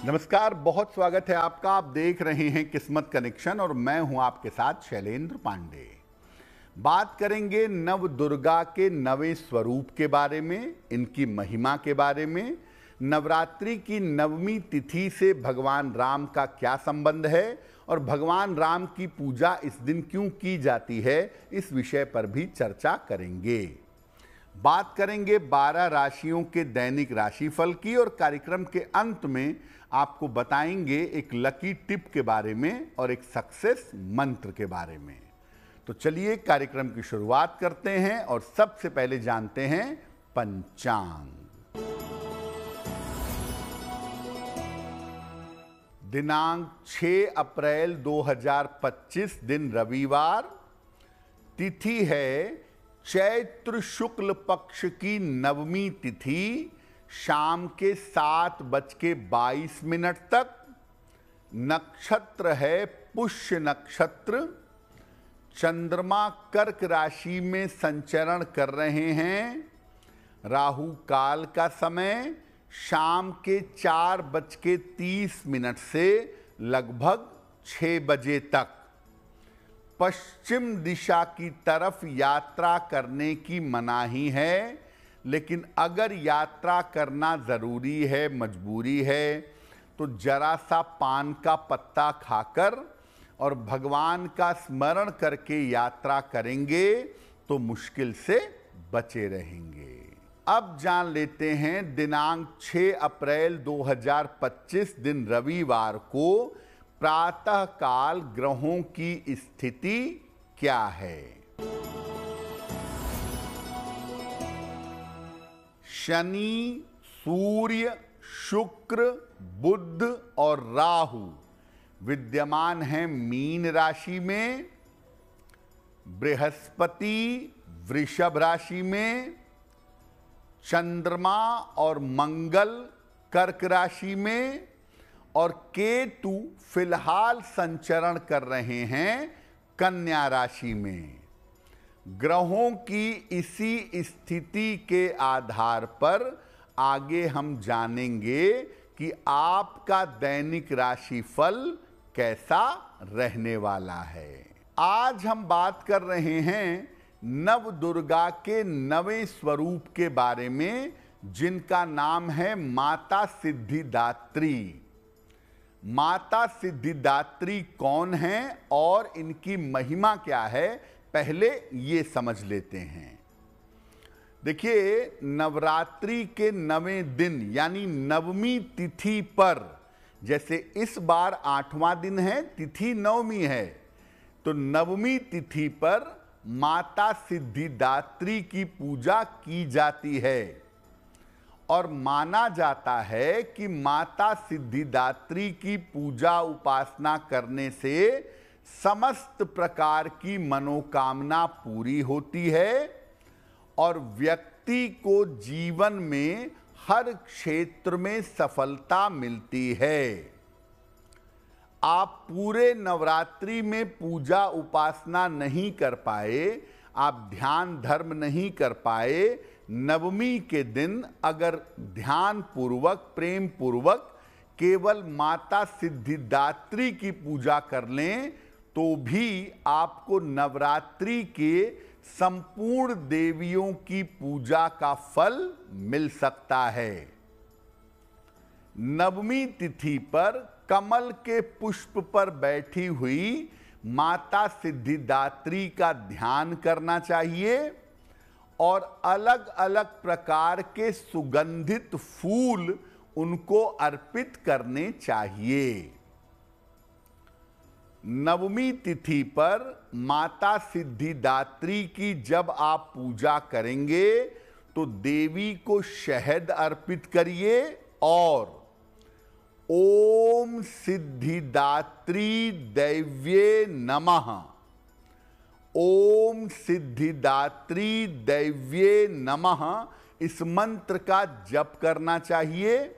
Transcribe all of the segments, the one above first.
नमस्कार, बहुत स्वागत है आपका। आप देख रहे हैं किस्मत कनेक्शन और मैं हूं आपके साथ शैलेंद्र पांडे। बात करेंगे नव दुर्गा के नवे स्वरूप के बारे में, इनकी महिमा के बारे में, नवरात्रि की नवमी तिथि से भगवान राम का क्या संबंध है और भगवान राम की पूजा इस दिन क्यों की जाती है, इस विषय पर भी चर्चा करेंगे। बात करेंगे 12 राशियों के दैनिक राशिफल की और कार्यक्रम के अंत में आपको बताएंगे एक लकी टिप के बारे में और एक सक्सेस मंत्र के बारे में। तो चलिए कार्यक्रम की शुरुआत करते हैं और सबसे पहले जानते हैं पंचांग। दिनांक 6 अप्रैल 2025 दिन रविवार, तिथि है चैत्र शुक्ल पक्ष की नवमी तिथि, शाम के 7:22 तक। नक्षत्र है पुष्य नक्षत्र। चंद्रमा कर्क राशि में संचरण कर रहे हैं। राहु काल का समय शाम के 4:30 से लगभग 6 बजे तक। पश्चिम दिशा की तरफ यात्रा करने की मनाही है, लेकिन अगर यात्रा करना ज़रूरी है, मजबूरी है, तो जरा सा पान का पत्ता खाकर और भगवान का स्मरण करके यात्रा करेंगे तो मुश्किल से बचे रहेंगे। अब जान लेते हैं दिनांक 6 अप्रैल 2025 दिन रविवार को प्रातः काल ग्रहों की स्थिति क्या है। शनि, सूर्य, शुक्र, बुध और राहु विद्यमान हैं मीन राशि में। बृहस्पति वृषभ राशि में। चंद्रमा और मंगल कर्क राशि में और केतु फिलहाल संचरण कर रहे हैं कन्या राशि में। ग्रहों की इसी स्थिति के आधार पर आगे हम जानेंगे कि आपका दैनिक राशिफल कैसा रहने वाला है। आज हम बात कर रहे हैं नव दुर्गा के नवे स्वरूप के बारे में, जिनका नाम है माता सिद्धिदात्री। माता सिद्धिदात्री कौन है और इनकी महिमा क्या है, पहले ये समझ लेते हैं। देखिए, नवरात्रि के नवें दिन यानी नवमी तिथि पर, जैसे इस बार 8वां दिन है, तिथि नवमी है, तो नवमी तिथि पर माता सिद्धिदात्री की पूजा की जाती है और माना जाता है कि माता सिद्धिदात्री की पूजा उपासना करने से समस्त प्रकार की मनोकामना पूरी होती है और व्यक्ति को जीवन में हर क्षेत्र में सफलता मिलती है। आप पूरे नवरात्रि में पूजा उपासना नहीं कर पाए, आप ध्यान धर्म नहीं कर पाए, नवमी के दिन अगर ध्यान पूर्वक, प्रेम पूर्वक केवल माता सिद्धिदात्री की पूजा कर लें तो भी आपको नवरात्रि के संपूर्ण देवियों की पूजा का फल मिल सकता है। नवमी तिथि पर कमल के पुष्प पर बैठी हुई माता सिद्धिदात्री का ध्यान करना चाहिए और अलग अलग प्रकार के सुगंधित फूल उनको अर्पित करने चाहिए। नवमी तिथि पर माता सिद्धिदात्री की जब आप पूजा करेंगे तो देवी को शहद अर्पित करिए और ओम सिद्धिदात्री दैव्ये नमः, ओम सिद्धिदात्री दैव्ये नमः, इस मंत्र का जप करना चाहिए।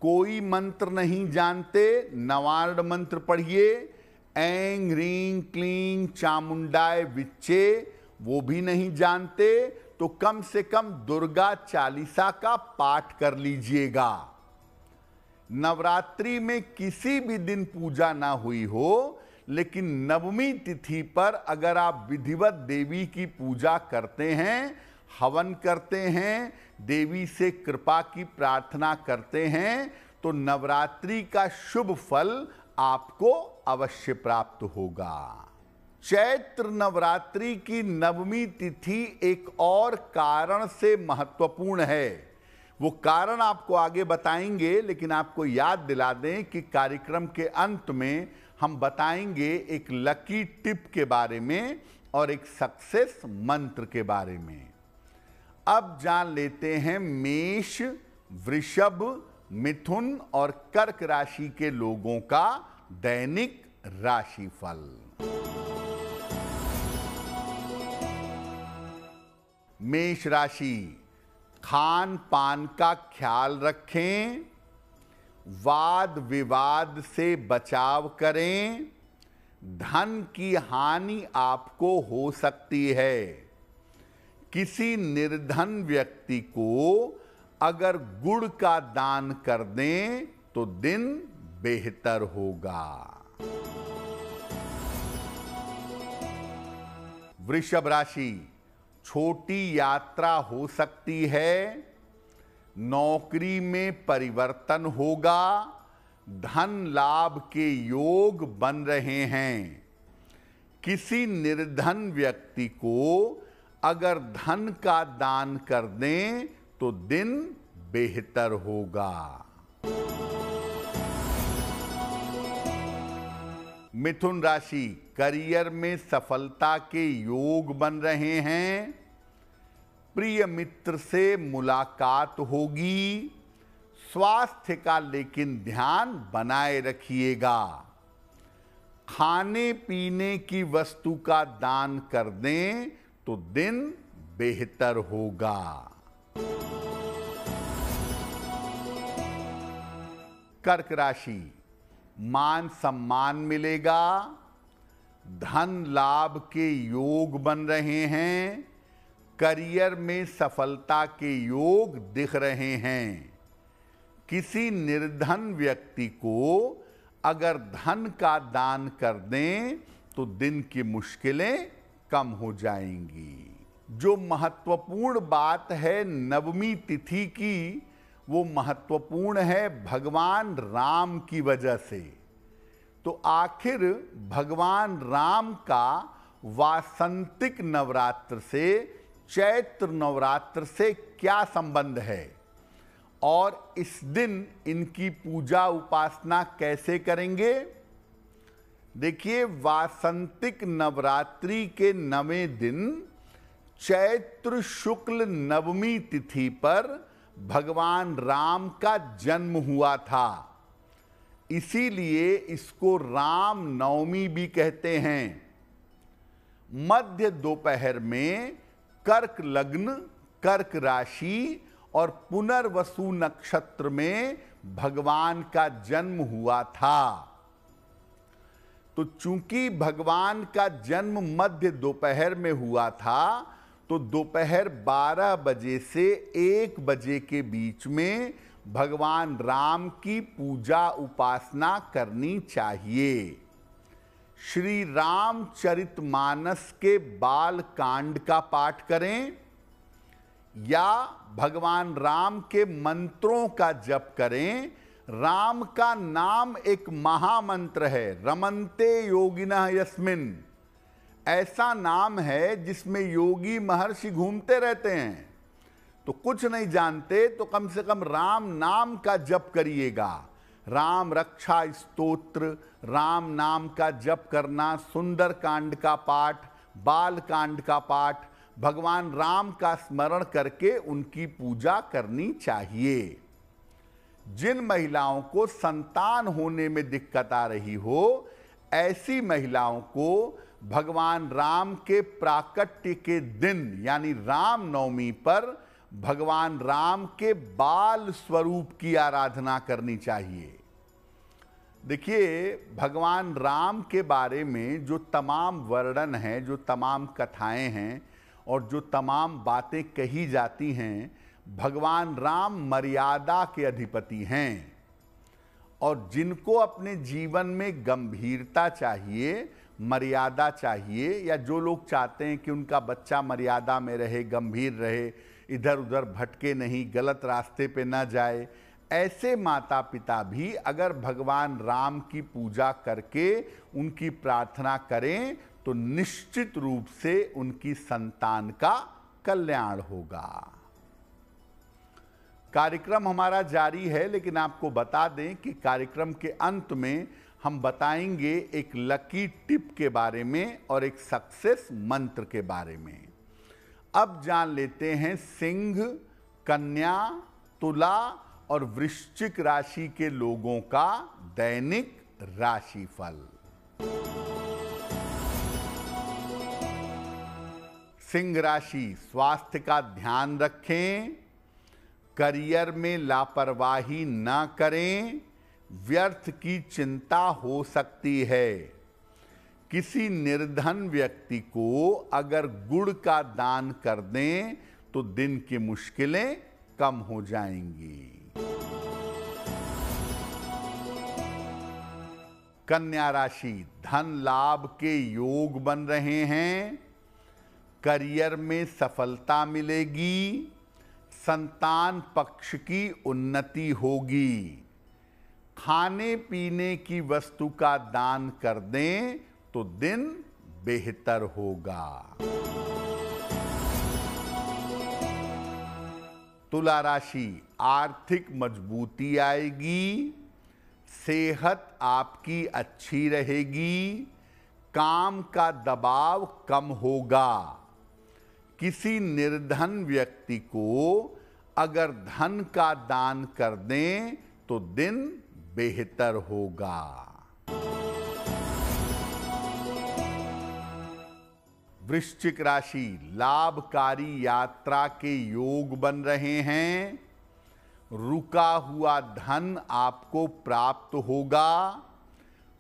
कोई मंत्र नहीं जानते, नवार्ण मंत्र पढ़िए। ऐं ह्रीं क्लीं चामुंडाय विच्चे, वो भी नहीं जानते तो कम से कम दुर्गा चालीसा का पाठ कर लीजिएगा। नवरात्रि में किसी भी दिन पूजा ना हुई हो, लेकिन नवमी तिथि पर अगर आप विधिवत देवी की पूजा करते हैं, हवन करते हैं, देवी से कृपा की प्रार्थना करते हैं, तो नवरात्रि का शुभ फल आपको अवश्य प्राप्त होगा। चैत्र नवरात्रि की नवमी तिथि एक और कारण से महत्वपूर्ण है। वो कारण आपको आगे बताएंगे, लेकिन आपको याद दिला दें कि कार्यक्रम के अंत में हम बताएंगे एक लकी टिप के बारे में और एक सक्सेस मंत्र के बारे में। अब जान लेते हैं मेष, वृषभ, मिथुन और कर्क राशि के लोगों का दैनिक राशिफल। मेष राशि, खान पान का ख्याल रखें, वाद विवाद से बचाव करें, धन की हानि आपको हो सकती है। किसी निर्धन व्यक्ति को अगर गुड़ का दान कर दें तो दिन बेहतर होगा। वृषभ राशि, छोटी यात्रा हो सकती है, नौकरी में परिवर्तन होगा, धन लाभ के योग बन रहे हैं। किसी निर्धन व्यक्ति को अगर धन का दान कर दें तो दिन बेहतर होगा। मिथुन राशि, करियर में सफलता के योग बन रहे हैं, प्रिय मित्र से मुलाकात होगी, स्वास्थ्य का लेकिन ध्यान बनाए रखिएगा। खाने पीने की वस्तु का दान कर दें तो दिन बेहतर होगा। कर्क राशि, मान सम्मान मिलेगा, धन लाभ के योग बन रहे हैं, करियर में सफलता के योग दिख रहे हैं। किसी निर्धन व्यक्ति को अगर धन का दान कर दें तो दिन की मुश्किलें कम हो जाएंगी। जो महत्वपूर्ण बात है नवमी तिथि की, वो महत्वपूर्ण है भगवान राम की वजह से। तो आखिर भगवान राम का वासंतिक नवरात्र से, चैत्र नवरात्र से क्या संबंध है और इस दिन इनकी पूजा उपासना कैसे करेंगे? देखिए, वासंतिक नवरात्रि के 9वें दिन चैत्र शुक्ल नवमी तिथि पर भगवान राम का जन्म हुआ था, इसीलिए इसको राम नवमी भी कहते हैं। मध्य दोपहर में कर्क लग्न, कर्क राशि और पुनर्वसु नक्षत्र में भगवान का जन्म हुआ था। तो चूंकि भगवान का जन्म मध्य दोपहर में हुआ था, तो दोपहर 12 बजे से 1 बजे के बीच में भगवान राम की पूजा उपासना करनी चाहिए। श्री रामचरितमानस के बाल कांड का पाठ करें या भगवान राम के मंत्रों का जप करें। राम का नाम एक महामंत्र है, रमन्ते योगिनः यस्मिन्। ऐसा नाम है जिसमें योगी महर्षि घूमते रहते हैं। तो कुछ नहीं जानते तो कम से कम राम नाम का जप करिएगा। राम रक्षा स्तोत्र, राम नाम का जप करना, सुंदर कांड का पाठ, बाल कांड का पाठ, भगवान राम का स्मरण करके उनकी पूजा करनी चाहिए। जिन महिलाओं को संतान होने में दिक्कत आ रही हो, ऐसी महिलाओं को भगवान राम के प्राकट्य के दिन यानी राम नवमी पर भगवान राम के बाल स्वरूप की आराधना करनी चाहिए। देखिए, भगवान राम के बारे में जो तमाम वर्णन है, जो तमाम कथाएं हैं और जो तमाम बातें कही जाती हैं, भगवान राम मर्यादा के अधिपति हैं। और जिनको अपने जीवन में गंभीरता चाहिए, मर्यादा चाहिए, या जो लोग चाहते हैं कि उनका बच्चा मर्यादा में रहे, गंभीर रहे, इधर उधर भटके नहीं, गलत रास्ते पे ना जाए, ऐसे माता पिता भी अगर भगवान राम की पूजा करके उनकी प्रार्थना करें तो निश्चित रूप से उनकी संतान का कल्याण होगा। कार्यक्रम हमारा जारी है, लेकिन आपको बता दें कि कार्यक्रम के अंत में हम बताएंगे एक लकी टिप के बारे में और एक सक्सेस मंत्र के बारे में। अब जान लेते हैं सिंह, कन्या, तुला और वृश्चिक राशि के लोगों का दैनिक राशिफल। सिंह राशि, स्वास्थ्य का ध्यान रखें, करियर में लापरवाही न करें, व्यर्थ की चिंता हो सकती है। किसी निर्धन व्यक्ति को अगर गुड़ का दान कर दें तो दिन की मुश्किलें कम हो जाएंगी। कन्या राशि, धन लाभ के योग बन रहे हैं, करियर में सफलता मिलेगी, संतान पक्ष की उन्नति होगी। खाने पीने की वस्तु का दान कर दें तो दिन बेहतर होगा। तुला राशि, आर्थिक मजबूती आएगी, सेहत आपकी अच्छी रहेगी, काम का दबाव कम होगा। किसी निर्धन व्यक्ति को अगर धन का दान कर दें तो दिन बेहतर होगा। वृश्चिक राशि, लाभकारी यात्रा के योग बन रहे हैं, रुका हुआ धन आपको प्राप्त होगा।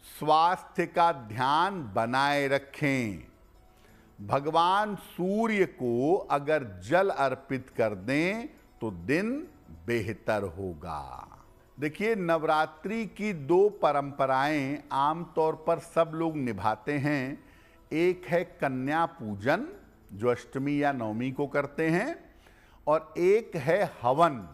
स्वास्थ्य का ध्यान बनाए रखें। भगवान सूर्य को अगर जल अर्पित कर दें तो दिन बेहतर होगा। देखिए, नवरात्रि की दो परंपराएं आमतौर पर सब लोग निभाते हैं। एक है कन्या पूजन, जो अष्टमी या नवमी को करते हैं, और एक है हवन,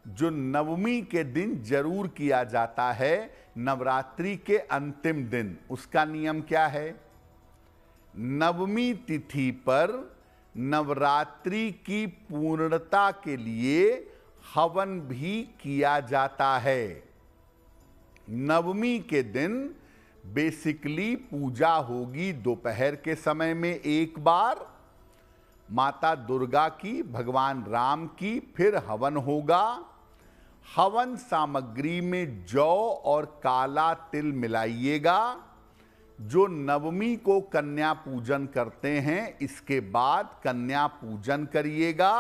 जो नवमी के दिन जरूर किया जाता है, नवरात्रि के अंतिम दिन। उसका नियम क्या है? नवमी तिथि पर नवरात्रि की पूर्णता के लिए हवन भी किया जाता है। नवमी के दिन बेसिकली पूजा होगी दोपहर के समय में एक बार, माता दुर्गा की, भगवान राम की, फिर हवन होगा। हवन सामग्री में जौ और काला तिल मिलाइएगा। जो नवमी को कन्या पूजन करते हैं, इसके बाद कन्या पूजन करिएगा,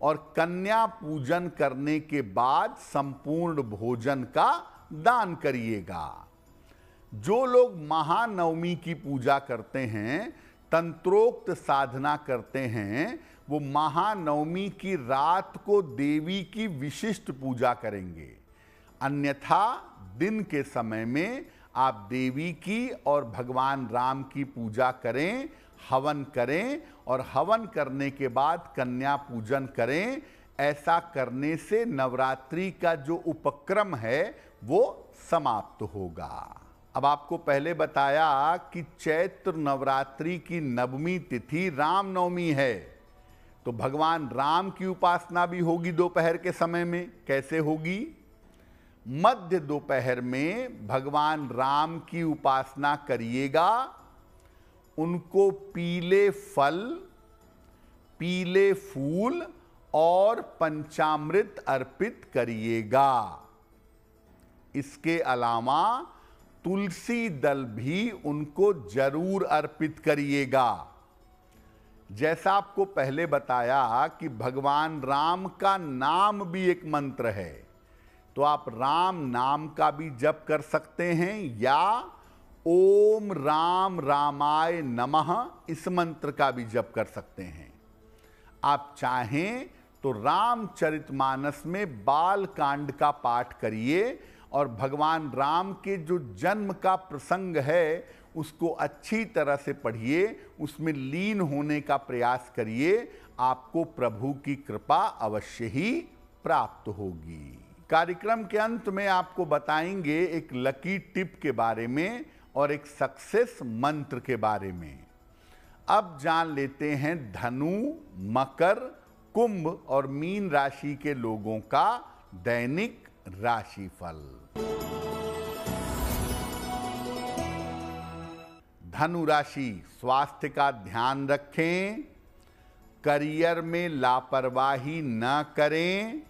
और कन्या पूजन करने के बाद संपूर्ण भोजन का दान करिएगा। जो लोग महानवमी की पूजा करते हैं, तंत्रोक्त साधना करते हैं, वो महानवमी की रात को देवी की विशिष्ट पूजा करेंगे। अन्यथा दिन के समय में आप देवी की और भगवान राम की पूजा करें, हवन करें, और हवन करने के बाद कन्या पूजन करें। ऐसा करने से नवरात्रि का जो उपक्रम है वो समाप्त होगा। अब आपको पहले बताया कि चैत्र नवरात्रि की नवमी तिथि रामनवमी है, तो भगवान राम की उपासना भी होगी दोपहर के समय में। कैसे होगी? मध्य दोपहर में भगवान राम की उपासना करिएगा, उनको पीले फल, पीले फूल और पंचामृत अर्पित करिएगा। इसके अलावा तुलसी दल भी उनको जरूर अर्पित करिएगा। जैसा आपको पहले बताया कि भगवान राम का नाम भी एक मंत्र है, तो आप राम नाम का भी जप कर सकते हैं, या ओम राम रामाय नमः इस मंत्र का भी जप कर सकते हैं। आप चाहें तो रामचरितमानस में बाल कांड का पाठ करिए और भगवान राम के जो जन्म का प्रसंग है उसको अच्छी तरह से पढ़िए, उसमें लीन होने का प्रयास करिए, आपको प्रभु की कृपा अवश्य ही प्राप्त होगी। कार्यक्रम के अंत में आपको बताएंगे एक लकी टिप के बारे में और एक सक्सेस मंत्र के बारे में। अब जान लेते हैं धनु, मकर, कुंभ और मीन राशि के लोगों का दैनिक राशिफल। धनु राशि, स्वास्थ्य का ध्यान रखें, करियर में लापरवाही न करें,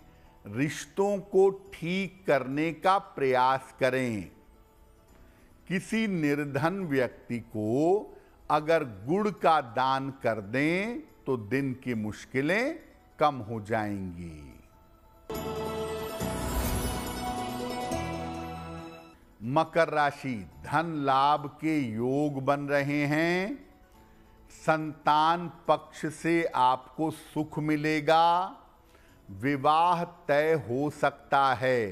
रिश्तों को ठीक करने का प्रयास करें। किसी निर्धन व्यक्ति को अगर गुड़ का दान कर दें तो दिन की मुश्किलें कम हो जाएंगी। मकर राशि, धन लाभ के योग बन रहे हैं, संतान पक्ष से आपको सुख मिलेगा, विवाह तय हो सकता है।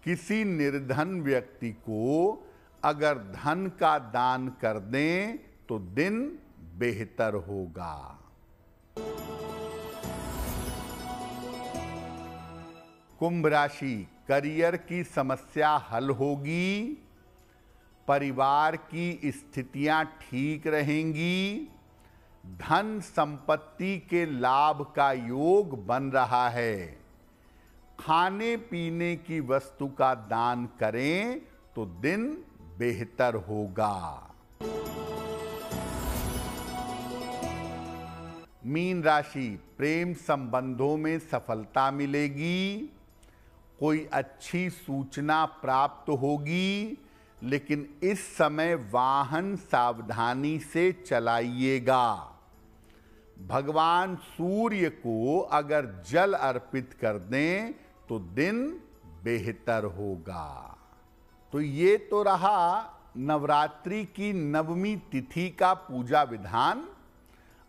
किसी निर्धन व्यक्ति को अगर धन का दान कर दें तो दिन बेहतर होगा। कुंभ राशि, करियर की समस्या हल होगी, परिवार की स्थितियां ठीक रहेंगी, धन संपत्ति के लाभ का योग बन रहा है। खाने पीने की वस्तु का दान करें तो दिन बेहतर होगा। मीन राशि, प्रेम संबंधों में सफलता मिलेगी, कोई अच्छी सूचना प्राप्त होगी, लेकिन इस समय वाहन सावधानी से चलाइएगा। भगवान सूर्य को अगर जल अर्पित कर दें तो दिन बेहतर होगा। तो ये तो रहा नवरात्रि की नवमी तिथि का पूजा विधान।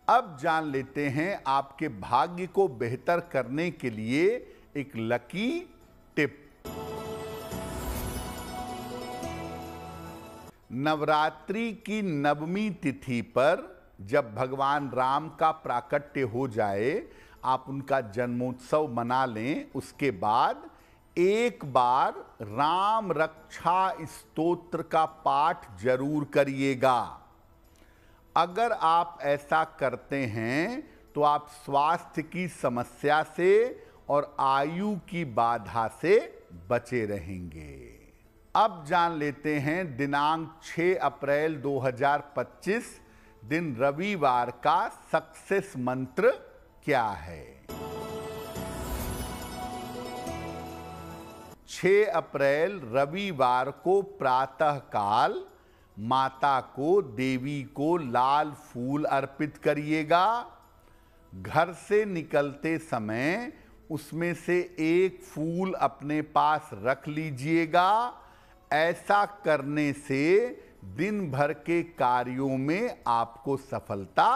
अब जान लेते हैं आपके भाग्य को बेहतर करने के लिए एक लकी टिप। नवरात्रि की नवमी तिथि पर जब भगवान राम का प्राकट्य हो जाए, आप उनका जन्मोत्सव मना लें, उसके बाद एक बार राम रक्षा स्तोत्र का पाठ जरूर करिएगा। अगर आप ऐसा करते हैं तो आप स्वास्थ्य की समस्या से और आयु की बाधा से बचे रहेंगे। अब जान लेते हैं दिनांक 6 अप्रैल 2025 दिन रविवार का सक्सेस मंत्र क्या है। 6 अप्रैल रविवार को प्रातः काल माता को, देवी को लाल फूल अर्पित करिएगा। घर से निकलते समय उसमें से एक फूल अपने पास रख लीजिएगा। ऐसा करने से दिन भर के कार्यों में आपको सफलता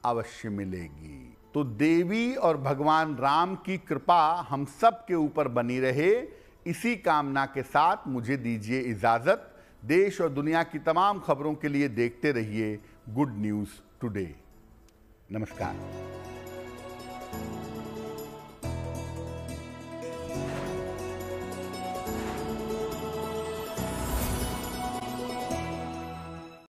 अवश्य मिलेगी। तो देवी और भगवान राम की कृपा हम सब के ऊपर बनी रहे, इसी कामना के साथ मुझे दीजिए इजाजत। देश और दुनिया की तमाम खबरों के लिए देखते रहिए गुड न्यूज़ टुडे। नमस्कार।